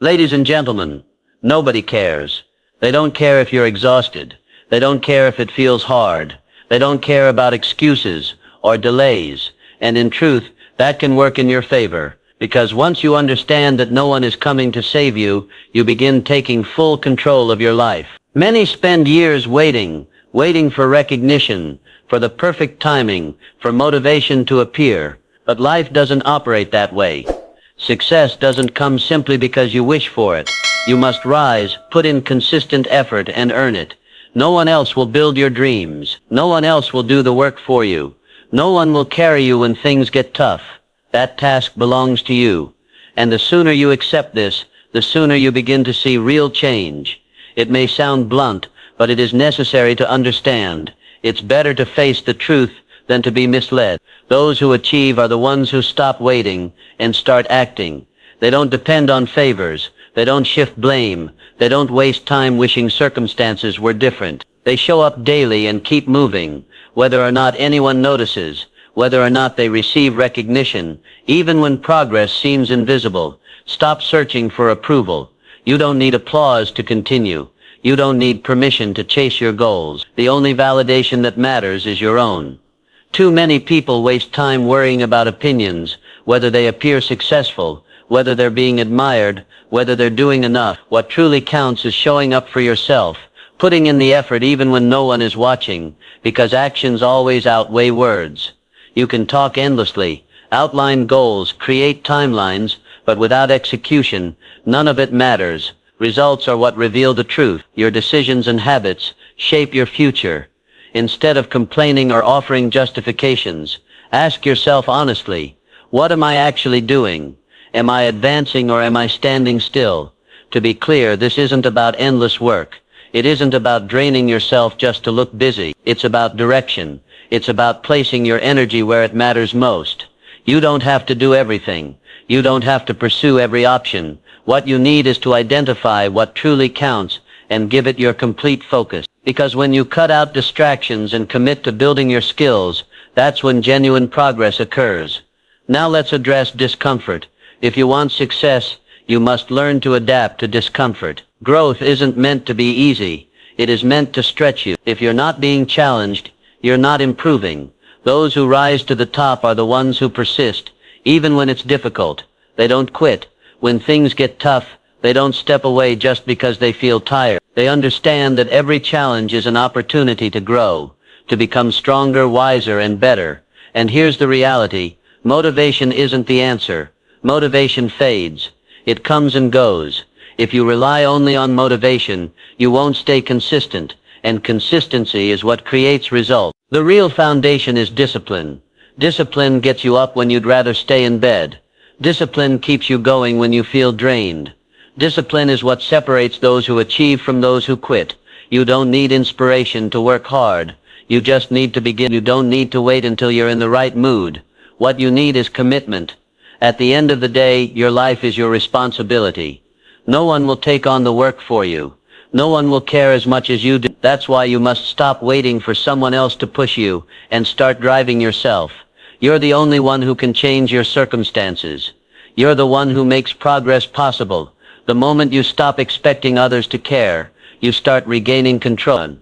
Ladies and gentlemen, nobody cares. They don't care if you're exhausted. They don't care if it feels hard. They don't care about excuses or delays. And in truth, that can work in your favor. Because once you understand that no one is coming to save you, you begin taking full control of your life. Many spend years waiting for recognition, for the perfect timing, for motivation to appear. But life doesn't operate that way. Success doesn't come simply because you wish for it. You must rise, put in consistent effort, and earn it. No one else will build your dreams. No one else will do the work for you. No one will carry you when things get tough. That task belongs to you. And the sooner you accept this, the sooner you begin to see real change. It may sound blunt, but it is necessary to understand. It's better to face the truth than to be misled. Those who achieve are the ones who stop waiting and start acting. They don't depend on favors. They don't shift blame. They don't waste time wishing circumstances were different. They show up daily and keep moving, whether or not anyone notices, whether or not they receive recognition, even when progress seems invisible. Stop searching for approval. You don't need applause to continue. You don't need permission to chase your goals. The only validation that matters is your own. Too many people waste time worrying about opinions, whether they appear successful, whether they're being admired, whether they're doing enough. What truly counts is showing up for yourself, putting in the effort even when no one is watching, because actions always outweigh words. You can talk endlessly, outline goals, create timelines, but without execution, none of it matters. Results are what reveal the truth. Your decisions and habits shape your future. Instead of complaining or offering justifications, ask yourself honestly, what am I actually doing? Am I advancing or am I standing still? To be clear, this isn't about endless work. It isn't about draining yourself just to look busy. It's about direction. It's about placing your energy where it matters most. You don't have to do everything. You don't have to pursue every option. What you need is to identify what truly counts and give it your complete focus. Because when you cut out distractions and commit to building your skills, that's when genuine progress occurs. Now let's address discomfort. If you want success, you must learn to adapt to discomfort. Growth isn't meant to be easy. It is meant to stretch you. If you're not being challenged, you're not improving. Those who rise to the top are the ones who persist, even when it's difficult. They don't quit. When things get tough, they don't step away just because they feel tired. They understand that every challenge is an opportunity to grow, to become stronger, wiser, and better. And here's the reality. Motivation isn't the answer. Motivation fades. It comes and goes. If you rely only on motivation, you won't stay consistent, and consistency is what creates results. The real foundation is discipline. Discipline gets you up when you'd rather stay in bed. Discipline keeps you going when you feel drained. Discipline is what separates those who achieve from those who quit. You don't need inspiration to work hard. You just need to begin. You don't need to wait until you're in the right mood. What you need is commitment. At the end of the day, your life is your responsibility. No one will take on the work for you. No one will care as much as you do. That's why you must stop waiting for someone else to push you and start driving yourself. You're the only one who can change your circumstances. You're the one who makes progress possible. The moment you stop expecting others to care, you start regaining control.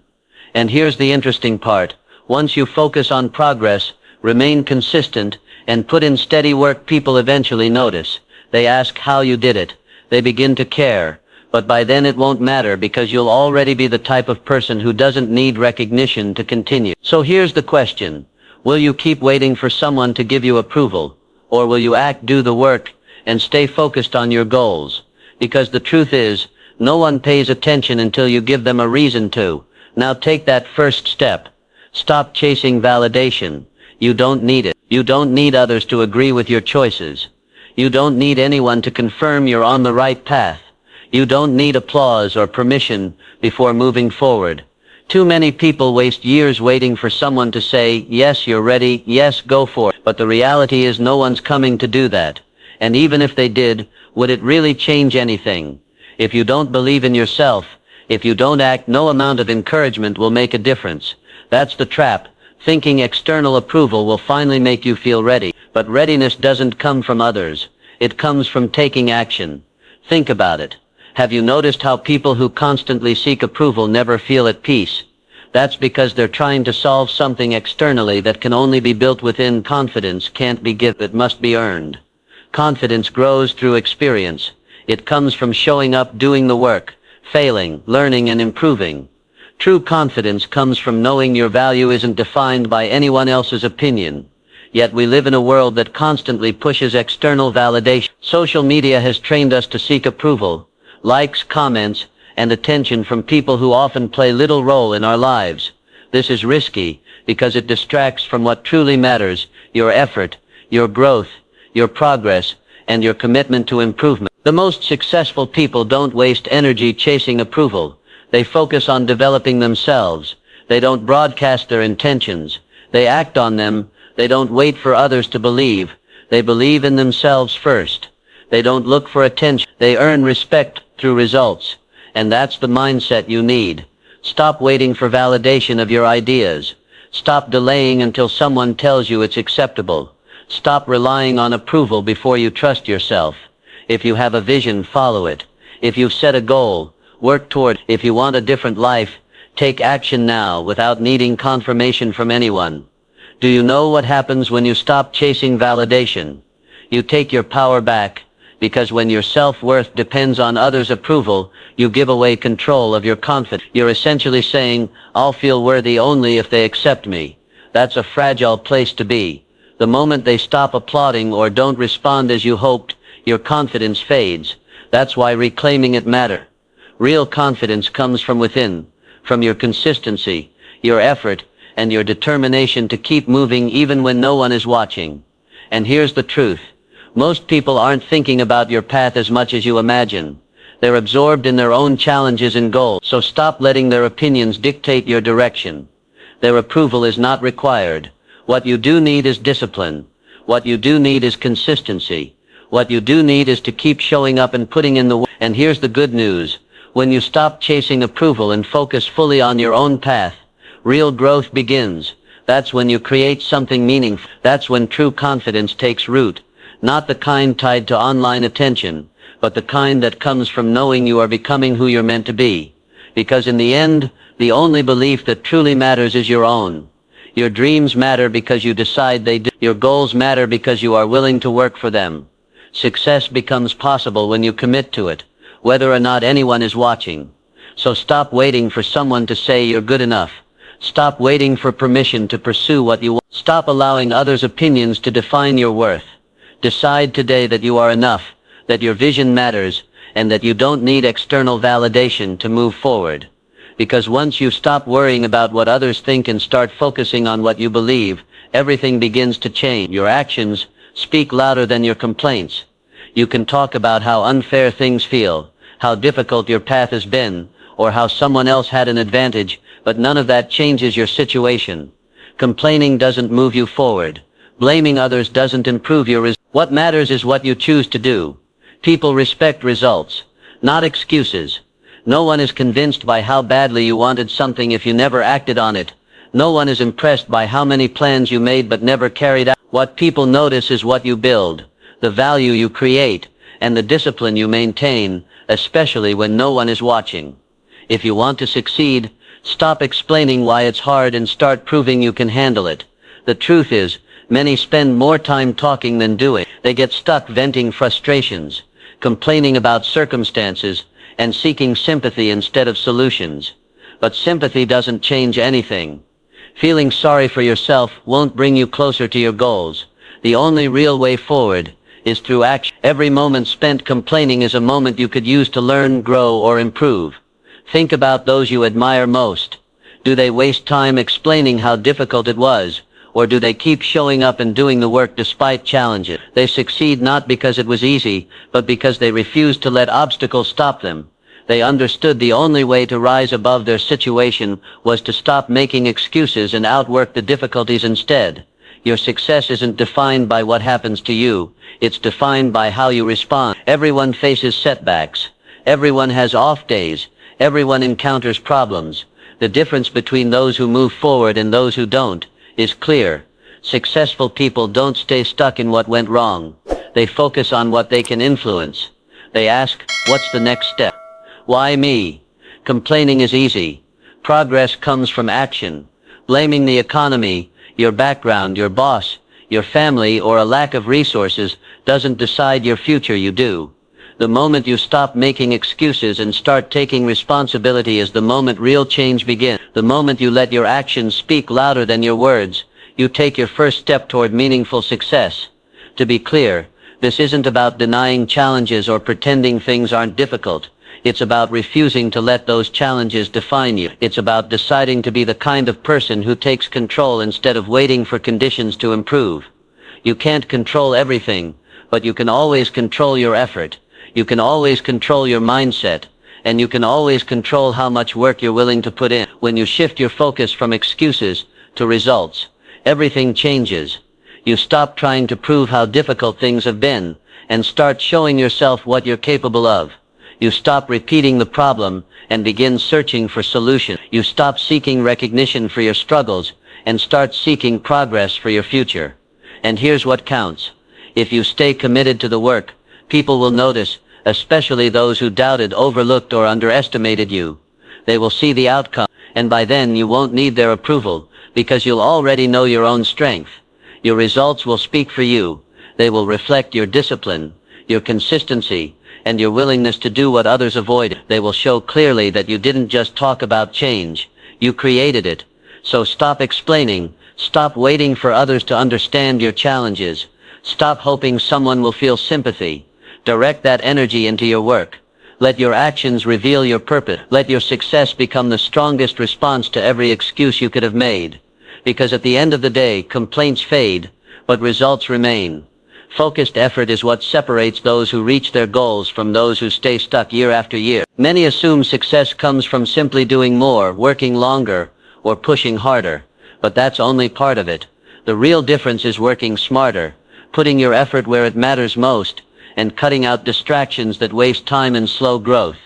And here's the interesting part. Once you focus on progress, remain consistent, and put in steady work, people eventually notice. They ask how you did it. They begin to care. But by then it won't matter because you'll already be the type of person who doesn't need recognition to continue. So here's the question. Will you keep waiting for someone to give you approval? Or will you act, do the work, and stay focused on your goals? Because the truth is, no one pays attention until you give them a reason to. Now take that first step. Stop chasing validation. You don't need it. You don't need others to agree with your choices. You don't need anyone to confirm you're on the right path. You don't need applause or permission before moving forward. Too many people waste years waiting for someone to say, yes, you're ready, yes, go for it. But the reality is no one's coming to do that. And even if they did, would it really change anything? If you don't believe in yourself, if you don't act, no amount of encouragement will make a difference. That's the trap. Thinking external approval will finally make you feel ready. But readiness doesn't come from others. It comes from taking action. Think about it. Have you noticed how people who constantly seek approval never feel at peace? That's because they're trying to solve something externally that can only be built within. Confidence can't be given, it must be earned. Confidence grows through experience. It comes from showing up, doing the work, failing, learning, and improving. True confidence comes from knowing your value isn't defined by anyone else's opinion. Yet we live in a world that constantly pushes external validation. Social media has trained us to seek approval, likes, comments, and attention from people who often play little role in our lives. This is risky because it distracts from what truly matters: your effort, your growth, your progress, and your commitment to improvement. The most successful people don't waste energy chasing approval. They focus on developing themselves. They don't broadcast their intentions. They act on them. They don't wait for others to believe. They believe in themselves first. They don't look for attention. They earn respect through results. And that's the mindset you need. Stop waiting for validation of your ideas. Stop delaying until someone tells you it's acceptable. Stop relying on approval before you trust yourself. If you have a vision, follow it. If you've set a goal, work toward it. If you want a different life, take action now without needing confirmation from anyone. Do you know what happens when you stop chasing validation? You take your power back, because when your self-worth depends on others' approval, you give away control of your confidence. You're essentially saying, "I'll feel worthy only if they accept me." That's a fragile place to be. The moment they stop applauding or don't respond as you hoped, your confidence fades. That's why reclaiming it matters. Real confidence comes from within, from your consistency, your effort, and your determination to keep moving even when no one is watching. And here's the truth. Most people aren't thinking about your path as much as you imagine. They're absorbed in their own challenges and goals. So stop letting their opinions dictate your direction. Their approval is not required. What you do need is discipline. What you do need is consistency. What you do need is to keep showing up and putting in the work. And here's the good news. When you stop chasing approval and focus fully on your own path, real growth begins. That's when you create something meaningful. That's when true confidence takes root. Not the kind tied to online attention, but the kind that comes from knowing you are becoming who you're meant to be. Because in the end, the only belief that truly matters is your own. Your dreams matter because you decide they do. Your goals matter because you are willing to work for them. Success becomes possible when you commit to it, whether or not anyone is watching. So stop waiting for someone to say you're good enough. Stop waiting for permission to pursue what you want. Stop allowing others' opinions to define your worth. Decide today that you are enough, that your vision matters, and that you don't need external validation to move forward. Because once you stop worrying about what others think and start focusing on what you believe, everything begins to change. Your actions speak louder than your complaints. You can talk about how unfair things feel, how difficult your path has been, or how someone else had an advantage, but none of that changes your situation. Complaining doesn't move you forward. Blaming others doesn't improve your results. What matters is what you choose to do. People respect results, not excuses. No one is convinced by how badly you wanted something if you never acted on it. No one is impressed by how many plans you made but never carried out. What people notice is what you build, the value you create, and the discipline you maintain, especially when no one is watching. If you want to succeed, stop explaining why it's hard and start proving you can handle it. The truth is, many spend more time talking than doing. They get stuck venting frustrations, complaining about circumstances, and seeking sympathy instead of solutions. But sympathy doesn't change anything. Feeling sorry for yourself won't bring you closer to your goals. The only real way forward is through action. Every moment spent complaining is a moment you could use to learn, grow, or improve. Think about those you admire most. Do they waste time explaining how difficult it was? Or do they keep showing up and doing the work despite challenges? They succeed not because it was easy, but because they refused to let obstacles stop them. They understood the only way to rise above their situation was to stop making excuses and outwork the difficulties instead. Your success isn't defined by what happens to you. It's defined by how you respond. Everyone faces setbacks. Everyone has off days. Everyone encounters problems. The difference between those who move forward and those who don't is clear. Successful people don't stay stuck in what went wrong. They focus on what they can influence. They ask, what's the next step? Why me? Complaining is easy. Progress comes from action. Blaming the economy, your background, your boss, your family, or a lack of resources doesn't decide your future, you do. The moment you stop making excuses and start taking responsibility is the moment real change begins. The moment you let your actions speak louder than your words, you take your first step toward meaningful success. To be clear, this isn't about denying challenges or pretending things aren't difficult. It's about refusing to let those challenges define you. It's about deciding to be the kind of person who takes control instead of waiting for conditions to improve. You can't control everything, but you can always control your effort. You can always control your mindset, and you can always control how much work you're willing to put in. When you shift your focus from excuses to results, everything changes. You stop trying to prove how difficult things have been, and start showing yourself what you're capable of. You stop repeating the problem and begin searching for solutions. You stop seeking recognition for your struggles and start seeking progress for your future. And here's what counts. If you stay committed to the work, people will notice, especially those who doubted, overlooked, or underestimated you. They will see the outcome, and by then you won't need their approval, because you'll already know your own strength. Your results will speak for you. They will reflect your discipline, your consistency, and your willingness to do what others avoid. They will show clearly that you didn't just talk about change, you created it. So stop explaining, stop waiting for others to understand your challenges, stop hoping someone will feel sympathy. Direct that energy into your work. Let your actions reveal your purpose. Let your success become the strongest response to every excuse you could have made. Because at the end of the day, complaints fade, but results remain. Focused effort is what separates those who reach their goals from those who stay stuck year after year. Many assume success comes from simply doing more, working longer, or pushing harder. But that's only part of it. The real difference is working smarter, putting your effort where it matters most, and cutting out distractions that waste time and slow growth.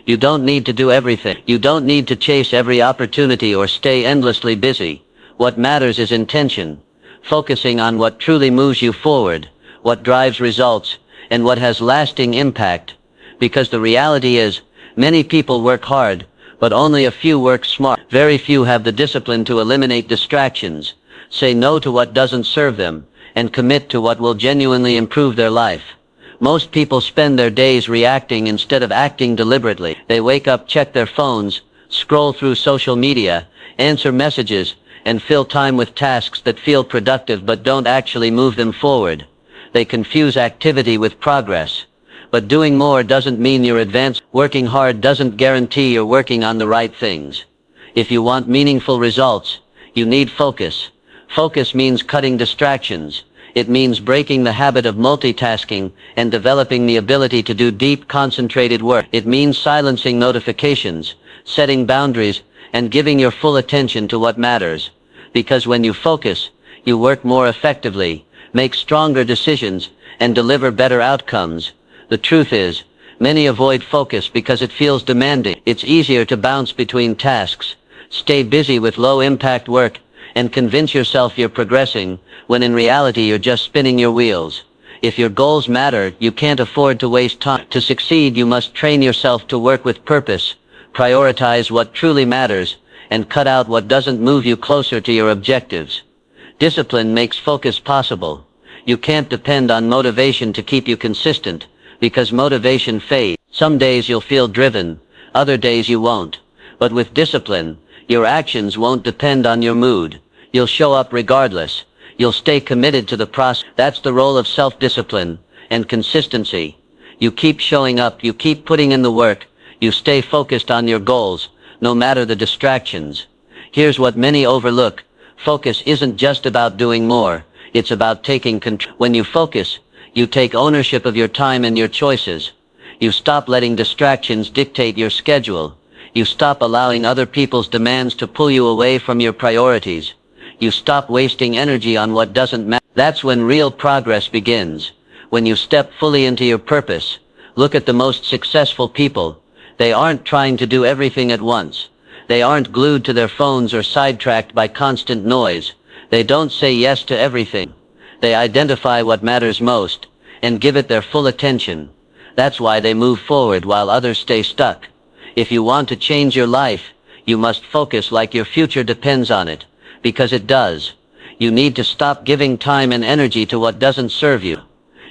You don't need to do everything. You don't need to chase every opportunity or stay endlessly busy. What matters is intention, focusing on what truly moves you forward, what drives results, and what has lasting impact. Because the reality is, many people work hard, but only a few work smart. Very few have the discipline to eliminate distractions, say no to what doesn't serve them, and commit to what will genuinely improve their life. Most people spend their days reacting instead of acting deliberately. They wake up, check their phones, scroll through social media, answer messages, and fill time with tasks that feel productive but don't actually move them forward. They confuse activity with progress. But doing more doesn't mean you're advancing. Working hard doesn't guarantee you're working on the right things. If you want meaningful results, you need focus. Focus means cutting distractions. It means breaking the habit of multitasking and developing the ability to do deep, concentrated work. It means silencing notifications, setting boundaries, and giving your full attention to what matters. Because when you focus, you work more effectively, make stronger decisions, and deliver better outcomes. The truth is, many avoid focus because it feels demanding. It's easier to bounce between tasks, stay busy with low-impact work, and convince yourself you're progressing, when in reality you're just spinning your wheels. If your goals matter, you can't afford to waste time. To succeed, you must train yourself to work with purpose, prioritize what truly matters, and cut out what doesn't move you closer to your objectives. Discipline makes focus possible. You can't depend on motivation to keep you consistent, because motivation fades. Some days you'll feel driven, other days you won't. But with discipline, your actions won't depend on your mood. You'll show up regardless. You'll stay committed to the process. That's the role of self-discipline and consistency. You keep showing up, you keep putting in the work, you stay focused on your goals, no matter the distractions. Here's what many overlook. Focus isn't just about doing more. It's about taking control. When you focus, you take ownership of your time and your choices. You stop letting distractions dictate your schedule. You stop allowing other people's demands to pull you away from your priorities. You stop wasting energy on what doesn't matter. That's when real progress begins. When you step fully into your purpose. Look at the most successful people. They aren't trying to do everything at once. They aren't glued to their phones or sidetracked by constant noise. They don't say yes to everything. They identify what matters most and give it their full attention. That's why they move forward while others stay stuck. If you want to change your life, you must focus like your future depends on it, because it does. You need to stop giving time and energy to what doesn't serve you.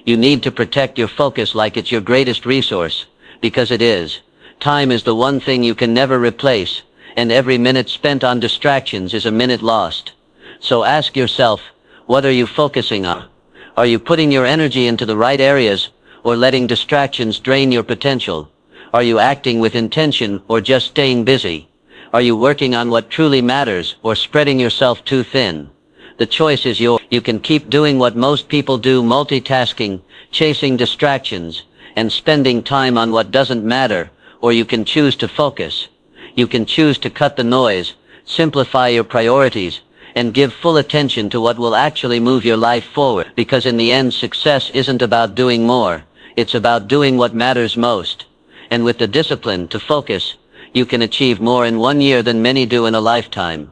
You need to protect your focus like it's your greatest resource, because it is. Time is the one thing you can never replace, and every minute spent on distractions is a minute lost. So ask yourself, what are you focusing on? Are you putting your energy into the right areas, or letting distractions drain your potential? Are you acting with intention or just staying busy? Are you working on what truly matters or spreading yourself too thin? The choice is yours. You can keep doing what most people do, multitasking, chasing distractions, and spending time on what doesn't matter, or you can choose to focus. You can choose to cut the noise, simplify your priorities, and give full attention to what will actually move your life forward. Because in the end, success isn't about doing more. It's about doing what matters most. And with the discipline to focus, you can achieve more in 1 year than many do in a lifetime.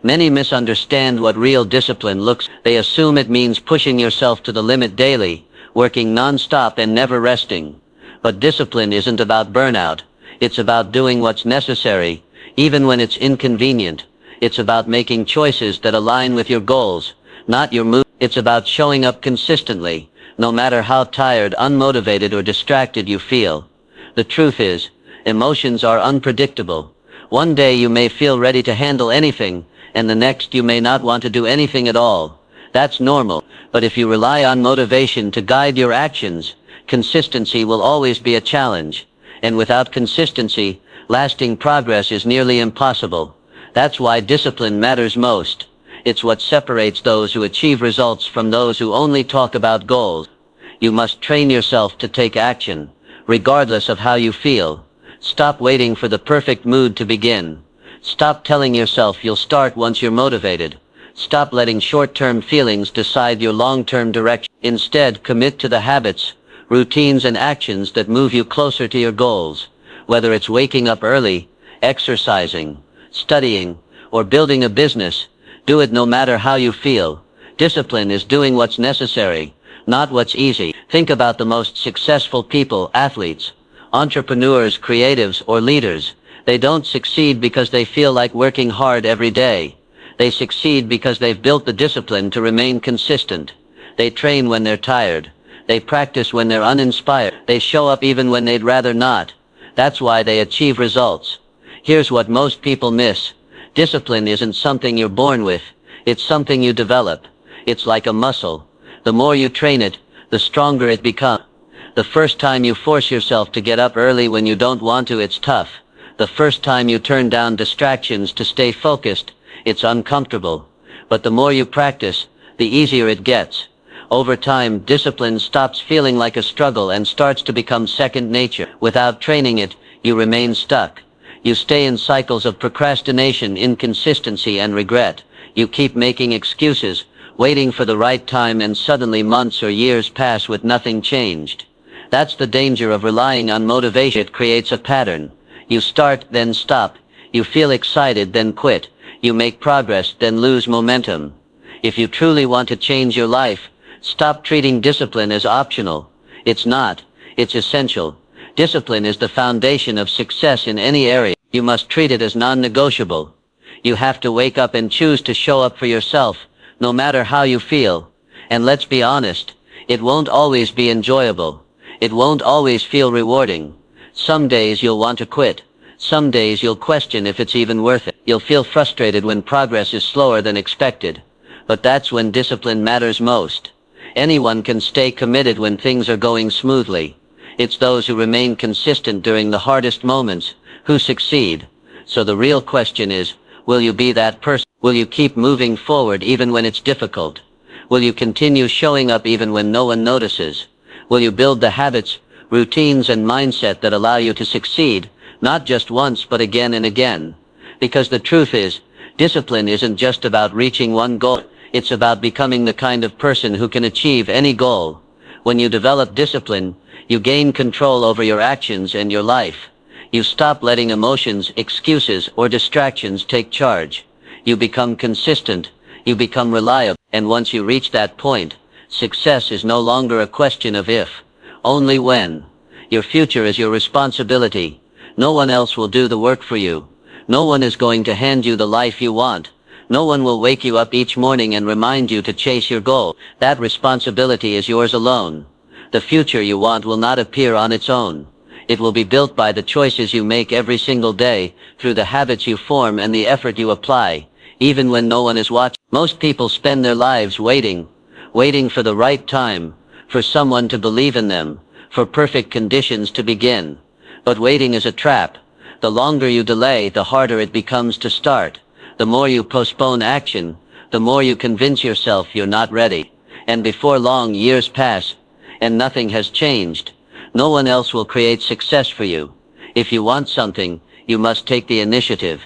Many misunderstand what real discipline looks like. They assume it means pushing yourself to the limit daily, working non-stop and never resting. But discipline isn't about burnout. It's about doing what's necessary, even when it's inconvenient. It's about making choices that align with your goals, not your mood. It's about showing up consistently, no matter how tired, unmotivated, or distracted you feel. The truth is, emotions are unpredictable. One day you may feel ready to handle anything, and the next you may not want to do anything at all. That's normal. But if you rely on motivation to guide your actions, consistency will always be a challenge. And without consistency, lasting progress is nearly impossible. That's why discipline matters most. It's what separates those who achieve results from those who only talk about goals. You must train yourself to take action, regardless of how you feel. Stop waiting for the perfect mood to begin. Stop telling yourself you'll start once you're motivated. Stop letting short-term feelings decide your long-term direction. Instead, commit to the habits, routines, and actions that move you closer to your goals. Whether it's waking up early, exercising, studying, or building a business, do it no matter how you feel. Discipline is doing what's necessary, not what's easy. Think about the most successful people, athletes, entrepreneurs, creatives, or leaders. They don't succeed because they feel like working hard every day. They succeed because they've built the discipline to remain consistent. They train when they're tired. They practice when they're uninspired. They show up even when they'd rather not. That's why they achieve results. Here's what most people miss. Discipline isn't something you're born with. It's something you develop. It's like a muscle. The more you train it, the stronger it becomes. The first time you force yourself to get up early when you don't want to, it's tough. The first time you turn down distractions to stay focused, it's uncomfortable. But the more you practice, the easier it gets. Over time, discipline stops feeling like a struggle and starts to become second nature. Without training it, you remain stuck. You stay in cycles of procrastination, inconsistency, and regret. You keep making excuses, waiting for the right time, and suddenly months or years pass with nothing changed. That's the danger of relying on motivation. It creates a pattern. You start, then stop. You feel excited, then quit. You make progress, then lose momentum. If you truly want to change your life, stop treating discipline as optional. It's not. It's essential. Discipline is the foundation of success in any area. You must treat it as non-negotiable. You have to wake up and choose to show up for yourself, no matter how you feel. And let's be honest, it won't always be enjoyable. It won't always feel rewarding. Some days you'll want to quit. Some days you'll question if it's even worth it. You'll feel frustrated when progress is slower than expected. But that's when discipline matters most. Anyone can stay committed when things are going smoothly. It's those who remain consistent during the hardest moments who succeed. So the real question is, will you be that person? Will you keep moving forward even when it's difficult? Will you continue showing up even when no one notices? Will you build the habits, routines, and mindset that allow you to succeed, not just once but again and again? Because the truth is, discipline isn't just about reaching one goal. It's about becoming the kind of person who can achieve any goal. When you develop discipline, you gain control over your actions and your life. You stop letting emotions, excuses, or distractions take charge. You become consistent. You become reliable. And once you reach that point, success is no longer a question of if, only when. Your future is your responsibility. No one else will do the work for you. No one is going to hand you the life you want. No one will wake you up each morning and remind you to chase your goal. That responsibility is yours alone. The future you want will not appear on its own. It will be built by the choices you make every single day, through the habits you form and the effort you apply, even when no one is watching. Most people spend their lives waiting for the right time, for someone to believe in them, for perfect conditions to begin. But waiting is a trap. The longer you delay, the harder it becomes to start. The more you postpone action, the more you convince yourself you're not ready. And before long, years pass, and nothing has changed. No one else will create success for you. If you want something, you must take the initiative.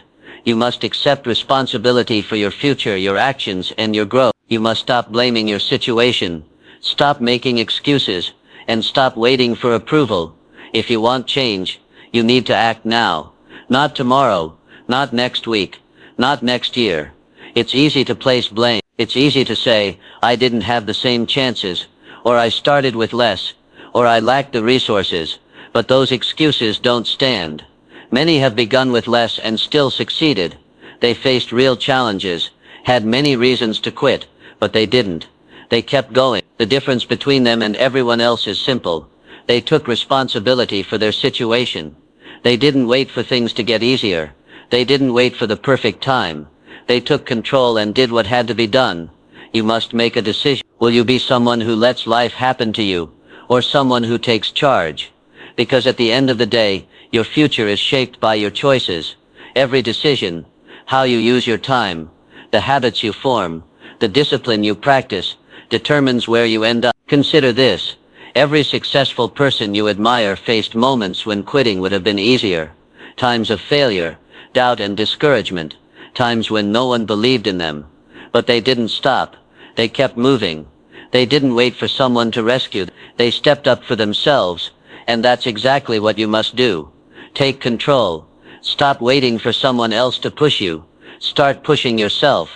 You must accept responsibility for your future, your actions, and your growth. You must stop blaming your situation, stop making excuses, and stop waiting for approval. If you want change, you need to act now. Not tomorrow, not next week, not next year. It's easy to place blame. It's easy to say, I didn't have the same chances, or I started with less, or I lacked the resources. But those excuses don't stand. Many have begun with less and still succeeded. They faced real challenges, had many reasons to quit, but they didn't. They kept going. The difference between them and everyone else is simple. They took responsibility for their situation. They didn't wait for things to get easier. They didn't wait for the perfect time. They took control and did what had to be done. You must make a decision. Will you be someone who lets life happen to you, or someone who takes charge? Because at the end of the day, your future is shaped by your choices. Every decision, how you use your time, the habits you form, the discipline you practice, determines where you end up. Consider this. Every successful person you admire faced moments when quitting would have been easier. Times of failure, doubt and discouragement. Times when no one believed in them. But they didn't stop. They kept moving. They didn't wait for someone to rescue them. They stepped up for themselves. And that's exactly what you must do. Take control. Stop waiting for someone else to push you. Start pushing yourself.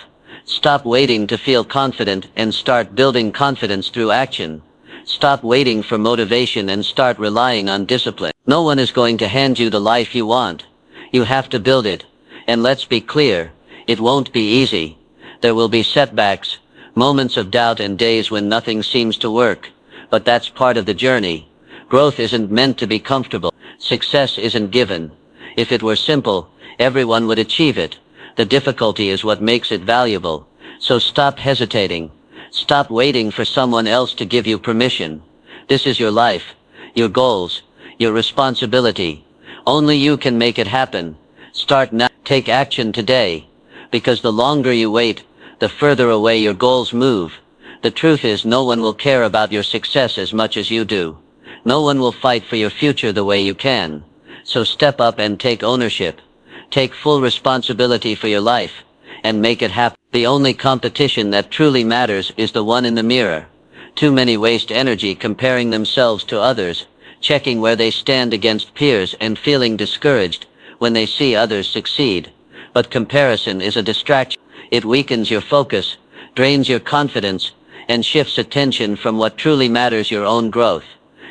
Stop waiting to feel confident and start building confidence through action. Stop waiting for motivation and start relying on discipline. No one is going to hand you the life you want. You have to build it. And let's be clear, it won't be easy. There will be setbacks, moments of doubt and days when nothing seems to work. But that's part of the journey. Growth isn't meant to be comfortable. Success isn't given. If it were simple, everyone would achieve it. The difficulty is what makes it valuable. So stop hesitating. Stop waiting for someone else to give you permission. This is your life, your goals, your responsibility. Only you can make it happen. Start now. Take action today. Because the longer you wait, the further away your goals move. The truth is, no one will care about your success as much as you do. No one will fight for your future the way you can. So step up and take ownership. Take full responsibility for your life, and make it happen. The only competition that truly matters is the one in the mirror. Too many waste energy comparing themselves to others, checking where they stand against peers and feeling discouraged when they see others succeed. But comparison is a distraction. It weakens your focus, drains your confidence, and shifts attention from what truly matters, your own growth.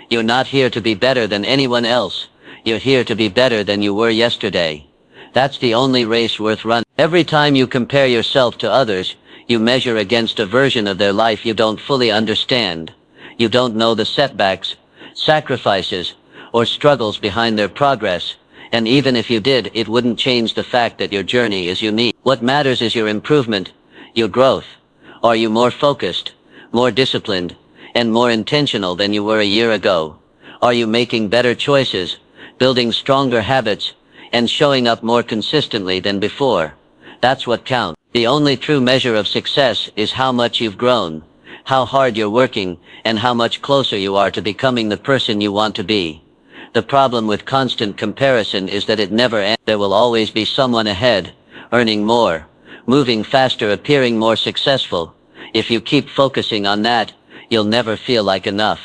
You're not here to be better than anyone else. You're here to be better than you were yesterday. That's the only race worth running. Every time you compare yourself to others, you measure against a version of their life you don't fully understand. You don't know the setbacks, sacrifices, or struggles behind their progress. And even if you did, it wouldn't change the fact that your journey is unique. What matters is your improvement, your growth. Are you more focused, more disciplined, and more intentional than you were a year ago? Are you making better choices, building stronger habits, and showing up more consistently than before? That's what counts. The only true measure of success is how much you've grown, how hard you're working, and how much closer you are to becoming the person you want to be. The problem with constant comparison is that it never ends. There will always be someone ahead, earning more, moving faster, appearing more successful. If you keep focusing on that, you'll never feel like enough.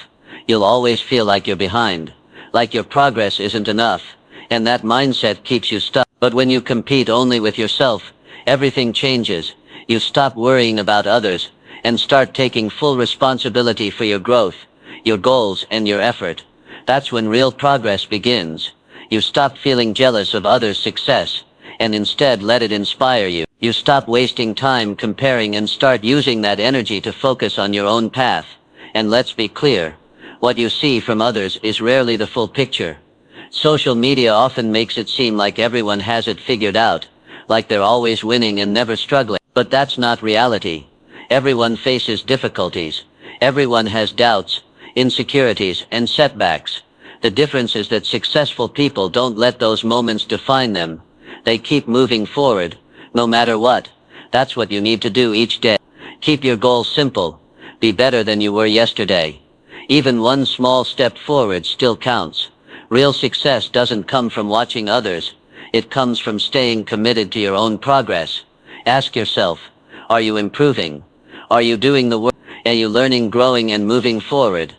You'll always feel like you're behind, like your progress isn't enough, and that mindset keeps you stuck. But when you compete only with yourself, everything changes. You stop worrying about others, and start taking full responsibility for your growth, your goals, and your effort. That's when real progress begins. You stop feeling jealous of others' success, and instead let it inspire you. You stop wasting time comparing and start using that energy to focus on your own path. And let's be clear, what you see from others is rarely the full picture. Social media often makes it seem like everyone has it figured out, like they're always winning and never struggling. But that's not reality. Everyone faces difficulties. Everyone has doubts, insecurities, and setbacks. The difference is that successful people don't let those moments define them. They keep moving forward, no matter what. That's what you need to do each day. Keep your goals simple. Be better than you were yesterday. Even one small step forward still counts. Real success doesn't come from watching others. It comes from staying committed to your own progress. Ask yourself, are you improving? Are you doing the work? Are you learning, growing, and moving forward?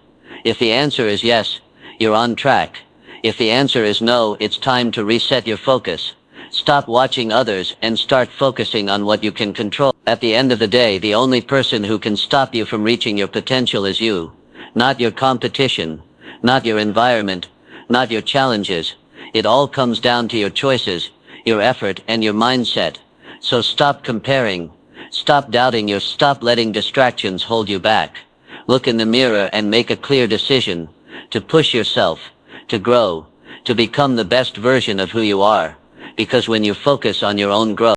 If the answer is yes, you're on track. If the answer is no, it's time to reset your focus. Stop watching others and start focusing on what you can control. At the end of the day, the only person who can stop you from reaching your potential is you. Not your competition, not your environment, not your challenges. It all comes down to your choices, your effort, and your mindset. So stop comparing. Stop doubting stop letting distractions hold you back. Look in the mirror and make a clear decision to push yourself, to grow, to become the best version of who you are. Because when you focus on your own growth,